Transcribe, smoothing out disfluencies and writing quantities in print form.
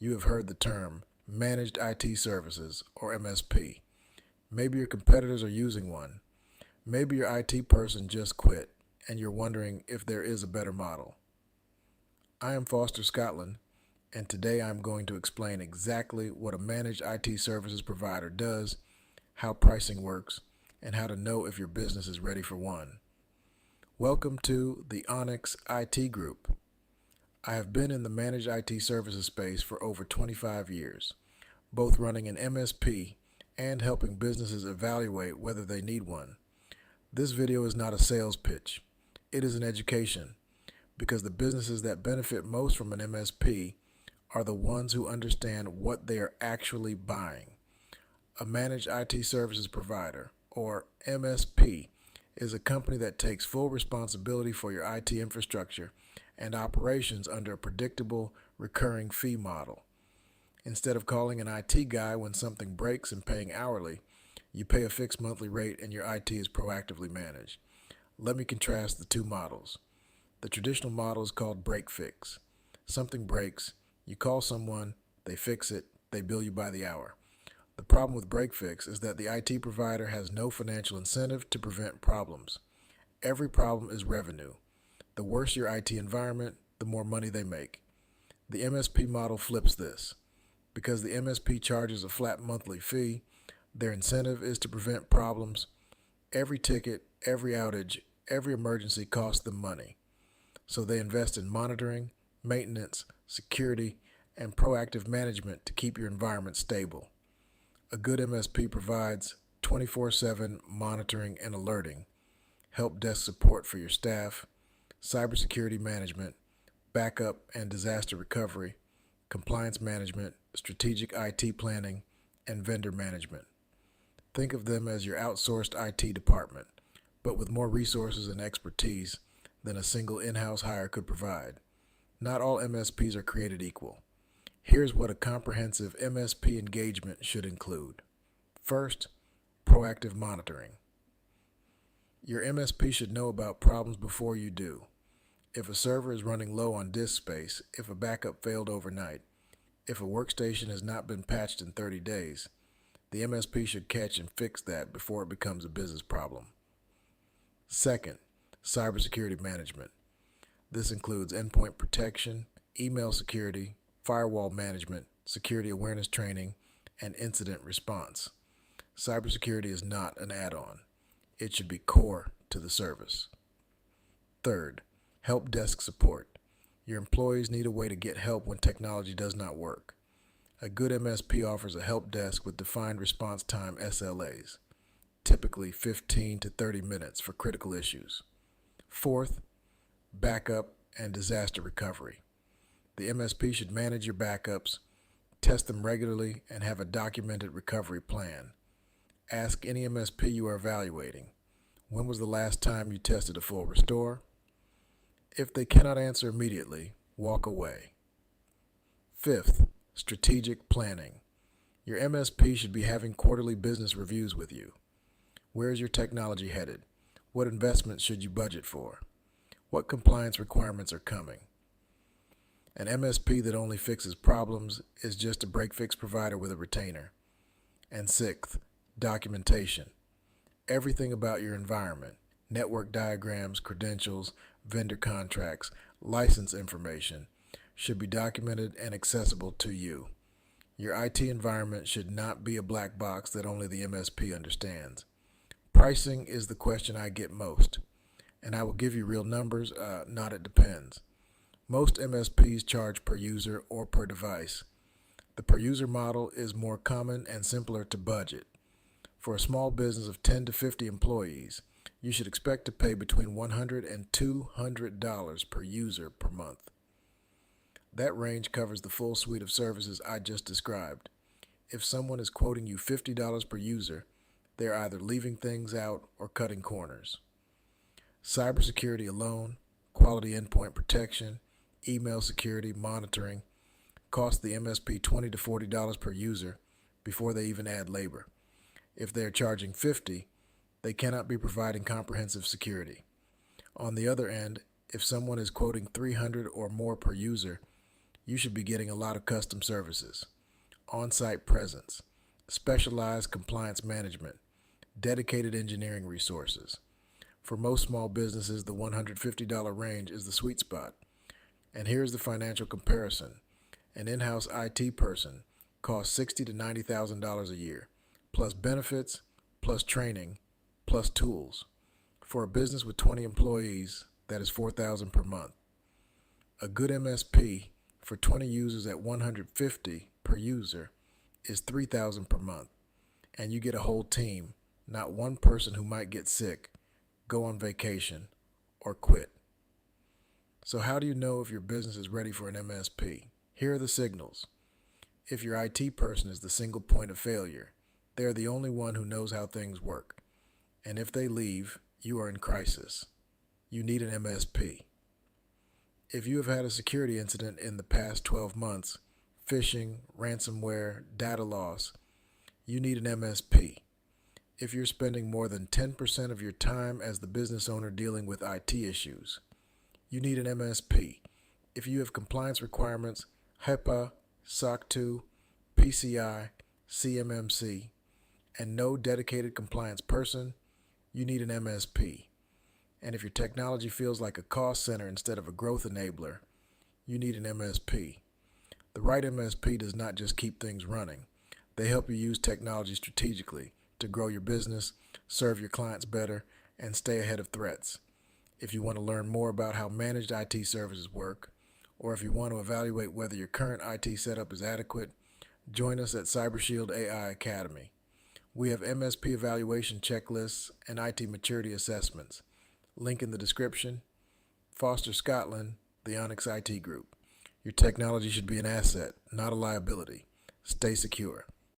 you have heard the term Managed IT Services, or MSP. Maybe your competitors are using one. Maybe your IT person just quit, and you're wondering if there is a better model. I am Foster Scotland, and today I'm going to explain exactly what a managed IT services provider does, how pricing works, and how to know if your business is ready for one. Welcome to the Onyx IT Group. I have been in the managed IT services space for over 25 years, both running an MSP and helping businesses evaluate whether they need one. This video is not a sales pitch. It is an education, because the businesses that benefit most from an MSP are the ones who understand what they are actually buying. A managed IT services provider, or MSP, is a company that takes full responsibility for your IT infrastructure and operations under a predictable, recurring fee model. Instead of calling an IT guy when something breaks and paying hourly, you pay a fixed monthly rate and your IT is proactively managed. Let me contrast the two models. The traditional model is called break-fix. Something breaks, you call someone, they fix it, they bill you by the hour. The problem with break-fix is that the IT provider has no financial incentive to prevent problems. Every problem is revenue. The worse your IT environment, the more money they make. The MSP model flips this. Because the MSP charges a flat monthly fee, their incentive is to prevent problems. Every ticket, every outage, every emergency costs them money. So they invest in monitoring, maintenance, security, and proactive management to keep your environment stable. A good MSP provides 24/7 monitoring and alerting, help desk support for your staff, cybersecurity management, backup and disaster recovery, compliance management, strategic IT planning, and vendor management. Think of them as your outsourced IT department, but with more resources and expertise than a single in-house hire could provide. Not all MSPs are created equal. Here's what a comprehensive MSP engagement should include. First, proactive monitoring. Your MSP should know about problems before you do. If a server is running low on disk space, if a backup failed overnight, if a workstation has not been patched in 30 days, the MSP should catch and fix that before it becomes a business problem. Second, cybersecurity management. This includes endpoint protection, email security, firewall management, security awareness training, and incident response. Cybersecurity is not an add-on. It should be core to the service. Third, help desk support. Your employees need a way to get help when technology does not work. A good MSP offers a help desk with defined response time SLAs, typically 15 to 30 minutes for critical issues. Fourth, backup and disaster recovery. The MSP should manage your backups, test them regularly, and have a documented recovery plan. Ask any MSP you are evaluating, when was the last time you tested a full restore? If they cannot answer immediately, walk away. Fifth, strategic planning. Your MSP should be having quarterly business reviews with you. Where is your technology headed? What investments should you budget for? What compliance requirements are coming? An MSP that only fixes problems is just a break-fix provider with a retainer. And sixth, documentation. Everything about your environment, network diagrams, credentials, vendor contracts, license information, should be documented and accessible to you. Your IT environment should not be a black box that only the MSP understands. Pricing is the question I get most, and I will give you real numbers, not it depends. Most MSPs charge per user or per device. The per user model is more common and simpler to budget. For a small business of 10 to 50 employees, you should expect to pay between $100 and $200 per user per month. That range covers the full suite of services I just described. If someone is quoting you $50 per user, they're either leaving things out or cutting corners. Cybersecurity alone, quality endpoint protection, email security, monitoring, cost the MSP $20 to $40 per user before they even add labor. If they are charging $50, they cannot be providing comprehensive security. On the other end, if someone is quoting $300 or more per user, you should be getting a lot of custom services, on-site presence, specialized compliance management, dedicated engineering resources. For most small businesses, the $150 range is the sweet spot. And here's the financial comparison. An in-house IT person costs $60,000 to $90,000 a year, plus benefits, plus training, plus tools. For a business with 20 employees, that is $4,000 per month. A good MSP for 20 users at $150 per user is $3,000 per month, and you get a whole team, not one person who might get sick, go on vacation, or quit. So how do you know if your business is ready for an MSP? Here are the signals. If your IT person is the single point of failure, they are the only one who knows how things work. And if they leave, you are in crisis. You need an MSP. If you have had a security incident in the past 12 months, phishing, ransomware, data loss, you need an MSP. If you're spending more than 10% of your time as the business owner dealing with IT issues, you need an MSP. If you have compliance requirements, HIPAA, SOC 2, PCI, CMMC, and no dedicated compliance person, you need an MSP. And if your technology feels like a cost center instead of a growth enabler, you need an MSP. The right MSP does not just keep things running. They help you use technology strategically to grow your business, serve your clients better, and stay ahead of threats. If you want to learn more about how managed IT services work, or if you want to evaluate whether your current IT setup is adequate, join us at CyberShield AI Academy. We have MSP evaluation checklists and IT maturity assessments. Link in the description. Foster Scotland, the Onyx IT Group. Your technology should be an asset, not a liability. Stay secure.